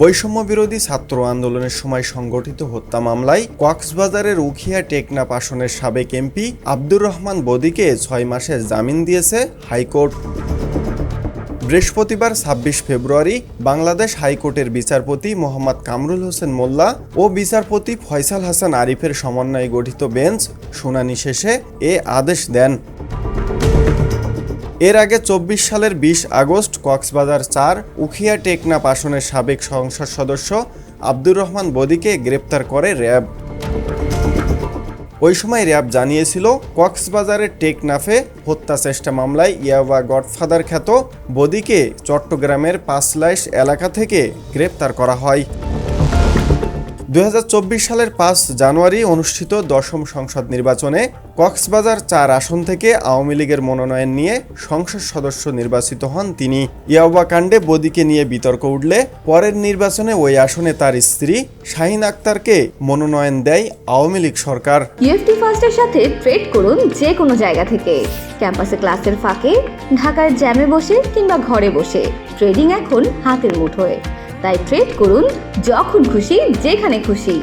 বৈষম্য বিরোধী ছাত্র আন্দোলনের সময় সংগঠিত হত্যা মামলায় কক্সবাজারের উখিয়া টেকনাফ আসনের সাবেক এমপি আব্দুর রহমান বদিকে 6 মাসের জামিন দিয়েছে হাইকোর্ট। বৃহস্পতিবার 26 ফেব্রুয়ারি বাংলাদেশ হাইকোর্টের বিচারপতি মোহাম্মদ কামরুল হোসেন মোল্লা ও বিচারপতি ফয়সাল হাসান আরিফের সমন্বয়ে গঠিত বেঞ্চ শুনানি শেষে এ আদেশ দেন। এর আগে 24 সালের 20 আগস্ট কক্সবাজার 4 উখিয়া টেকনাফ আসনের সাবেক সংসদ সদস্য আব্দুর রহমান বদিকে গ্রেপ্তার করে র্যাব। ওই সময় র্যাব জানিয়েছিল কক্সবাজারের টেকনাফে হত্যা চেষ্টা মামলায় ইয়াবা গডফাদার খ্যাত বদিকে চট্টগ্রামের পাঁচলাইশ এলাকা থেকে গ্রেপ্তার করা হয়। 2024 সালের 5 জানুয়ারি অনুষ্ঠিত 10ম সংসদ নির্বাচনে কক্সবাজার 4 আসন থেকে আওয়ামী লীগের মনোনয়ন নিয়ে সংসদ সদস্য নির্বাচিত হন তিনি। ইয়াবা কাণ্ডে বদিকে নিয়ে বিতর্ক উঠলে পরের নির্বাচনে ওই আসনে তার স্ত্রী শাহিন আক্তারকে মনোনয়ন দেয় আওয়ামী লীগ সরকার। ইউএফটি ফার্স্টের সাথে ট্রেড করুন যে কোনো জায়গা থেকে, ক্যাম্পাসে ক্লাসের ফাঁকে, ঢাকার জ্যামে বসে কিংবা ঘরে বসে। ট্রেডিং এখন হাতের মুঠোয়, তাই ট্রেড করুন যখন খুশি যেখানে খুশি।